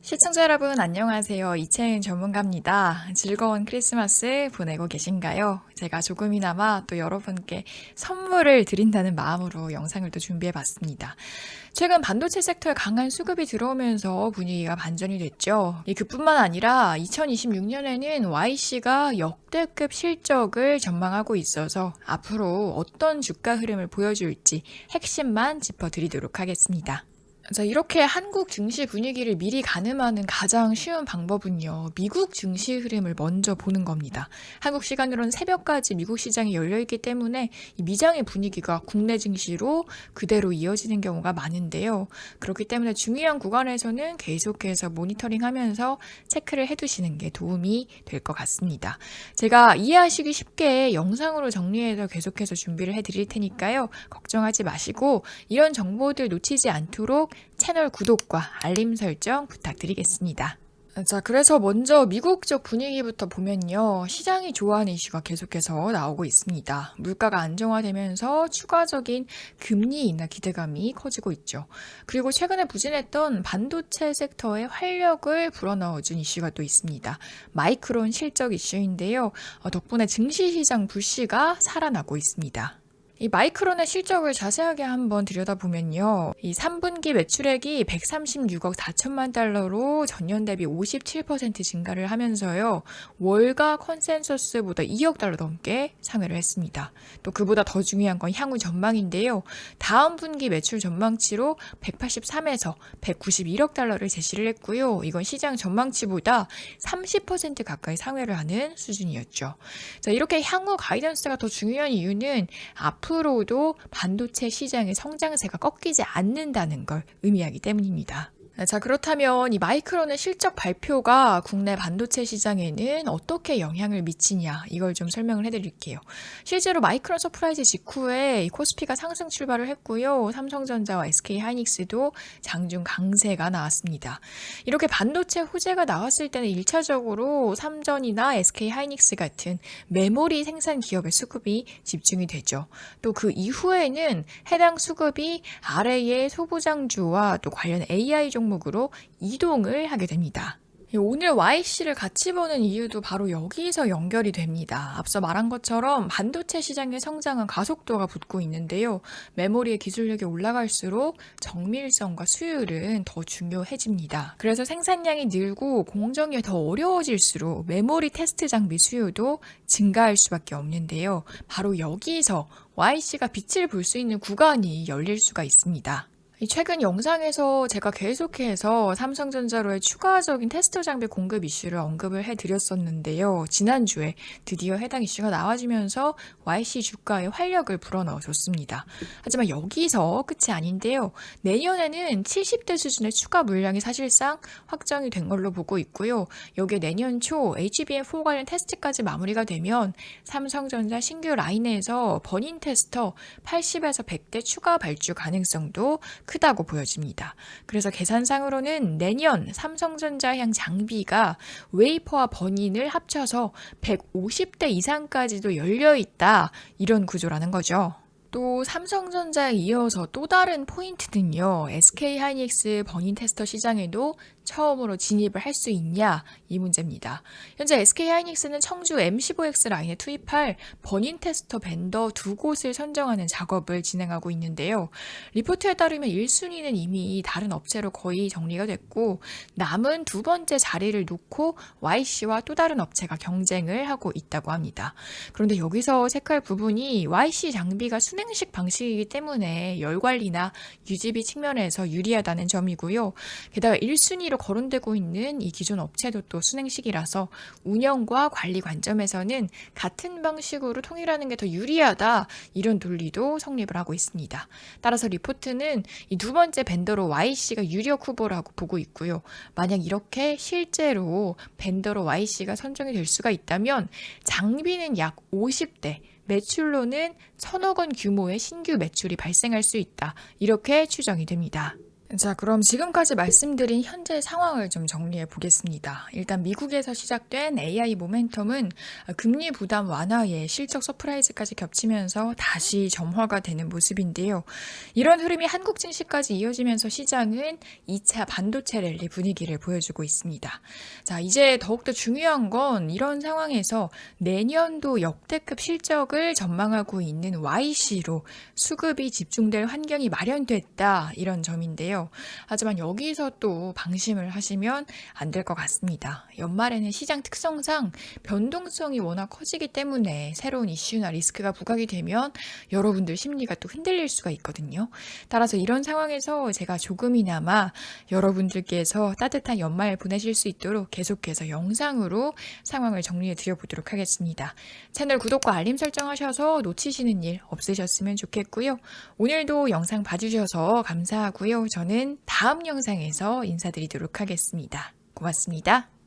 시청자 여러분 안녕하세요. 이채은 전문가입니다. 즐거운 크리스마스 보내고 계신가요? 제가 조금이나마 또 여러분께 선물을 드린다는 마음으로 영상을 또 준비해 봤습니다. 최근 반도체 섹터에 강한 수급이 들어오면서 분위기가 반전이 됐죠. 그뿐만 아니라 2026년에는 YC가 역대급 실적을 전망하고 있어서 앞으로 어떤 주가 흐름을 보여줄지 핵심만 짚어드리도록 하겠습니다. 자, 이렇게 한국 증시 분위기를 미리 가늠하는 가장 쉬운 방법은요, 미국 증시 흐름을 먼저 보는 겁니다. 한국 시간으로는 새벽까지 미국 시장이 열려있기 때문에 이 미장의 분위기가 국내 증시로 그대로 이어지는 경우가 많은데요. 그렇기 때문에 중요한 구간에서는 계속해서 모니터링 하면서 체크를 해두시는 게 도움이 될 것 같습니다. 제가 이해하시기 쉽게 영상으로 정리해서 계속해서 준비를 해드릴 테니까요. 걱정하지 마시고 이런 정보들 놓치지 않도록 채널 구독과 알림 설정 부탁드리겠습니다. 자, 그래서 먼저 미국 쪽 분위기부터 보면요. 시장이 좋아하는 이슈가 계속해서 나오고 있습니다. 물가가 안정화되면서 추가적인 금리 인하 기대감이 커지고 있죠. 그리고 최근에 부진했던 반도체 섹터에 활력을 불어넣어준 이슈가 또 있습니다. 마이크론 실적 이슈인데요. 덕분에 증시시장 불씨가 살아나고 있습니다. 이 마이크론의 실적을 자세하게 한번 들여다보면요. 이 3분기 매출액이 136억 4천만 달러로 전년 대비 57% 증가를 하면서요. 월가 컨센서스보다 2억 달러 넘게 상회를 했습니다. 또 그보다 더 중요한 건 향후 전망인데요. 다음 분기 매출 전망치로 183에서 191억 달러를 제시를 했고요. 이건 시장 전망치보다 30% 가까이 상회를 하는 수준이었죠. 자, 이렇게 향후 가이던스가 더 중요한 이유는 앞으로도 반도체 시장의 성장세가 꺾이지 않는다는 걸 의미하기 때문입니다. 자, 그렇다면 이 마이크론의 실적 발표가 국내 반도체 시장에는 어떻게 영향을 미치냐, 이걸 좀 설명을 해드릴게요. 실제로 마이크론 서프라이즈 직후에 이 코스피가 상승 출발을 했고요. 삼성전자와 SK하이닉스도 장중 강세가 나왔습니다. 이렇게 반도체 호재가 나왔을 때는 1차적으로 삼전이나 SK하이닉스 같은 메모리 생산 기업의 수급이 집중이 되죠. 또 그 이후에는 해당 수급이 아래의 소부장주와 또 관련 AI 종목으로 이동을 하게 됩니다. 오늘 YC를 같이 보는 이유도 바로 여기서 연결이 됩니다. 앞서 말한 것처럼 반도체 시장의 성장은 가속도가 붙고 있는데요. 메모리의 기술력이 올라갈수록 정밀성과 수율은 더 중요해집니다. 그래서 생산량이 늘고 공정이 더 어려워질수록 메모리 테스트 장비 수요도 증가할 수밖에 없는데요. 바로 여기서 YC가 빛을 볼 수 있는 구간이 열릴 수가 있습니다. 최근 영상에서 제가 계속해서 삼성전자로의 추가적인 테스터 장비 공급 이슈를 언급을 해드렸었는데요. 지난주에 드디어 해당 이슈가 나와지면서 YC 주가에 활력을 불어넣어줬습니다. 하지만 여기서 끝이 아닌데요. 내년에는 70대 수준의 추가 물량이 사실상 확정이 된 걸로 보고 있고요. 여기에 내년 초 HBM4 관련 테스트까지 마무리가 되면 삼성전자 신규 라인에서 버닌 테스터 80에서 100대 추가 발주 가능성도 크다고 보여집니다. 그래서 계산상으로는 내년 삼성전자향 장비가 웨이퍼와 버닌을 합쳐서 150대 이상까지도 열려있다, 이런 구조라는 거죠. 또 삼성전자에 이어서 또 다른 포인트는요. SK하이닉스 버닌 테스터 시장에도 처음으로 진입을 할 수 있냐, 이 문제입니다. 현재 SK하이닉스는 청주 M15X 라인에 투입할 버닌 테스터 벤더 두 곳을 선정하는 작업을 진행하고 있는데요. 리포트에 따르면 1순위는 이미 다른 업체로 거의 정리가 됐고 남은 두 번째 자리를 놓고 YC와 또 다른 업체가 경쟁을 하고 있다고 합니다. 그런데 여기서 체크할 부분이 YC 장비가 순행식 방식이기 때문에 열 관리나 유지비 측면에서 유리하다는 점이고요. 게다가 1순위로 거론되고 있는 이 기존 업체도 또 순행식이라서 운영과 관리 관점에서는 같은 방식으로 통일하는 게 더 유리하다, 이런 논리도 성립을 하고 있습니다. 따라서 리포트는 이 두 번째 벤더로 YC가 유력 후보라고 보고 있고요. 만약 이렇게 실제로 벤더로 YC가 선정이 될 수가 있다면 장비는 약 50대, 매출로는 1,000억 원 규모의 신규 매출이 발생할 수 있다, 이렇게 추정이 됩니다. 자, 그럼 지금까지 말씀드린 현재 상황을 좀 정리해 보겠습니다. 일단 미국에서 시작된 AI 모멘텀은 금리 부담 완화에 실적 서프라이즈까지 겹치면서 다시 점화가 되는 모습인데요. 이런 흐름이 한국 증시까지 이어지면서 시장은 2차 반도체 랠리 분위기를 보여주고 있습니다. 자, 이제 더욱더 중요한 건 이런 상황에서 내년도 역대급 실적을 전망하고 있는 YC로 수급이 집중될 환경이 마련됐다, 이런 점인데요. 하지만 여기서 또 방심을 하시면 안 될 것 같습니다. 연말에는 시장 특성상 변동성이 워낙 커지기 때문에 새로운 이슈나 리스크가 부각이 되면 여러분들 심리가 또 흔들릴 수가 있거든요. 따라서 이런 상황에서 제가 조금이나마 여러분들께서 따뜻한 연말 보내실 수 있도록 계속해서 영상으로 상황을 정리해 드려보도록 하겠습니다. 채널 구독과 알림 설정하셔서 놓치시는 일 없으셨으면 좋겠고요. 오늘도 영상 봐주셔서 감사하고요. 저는 다음 영상에서 인사드리도록 하겠습니다. 고맙습니다.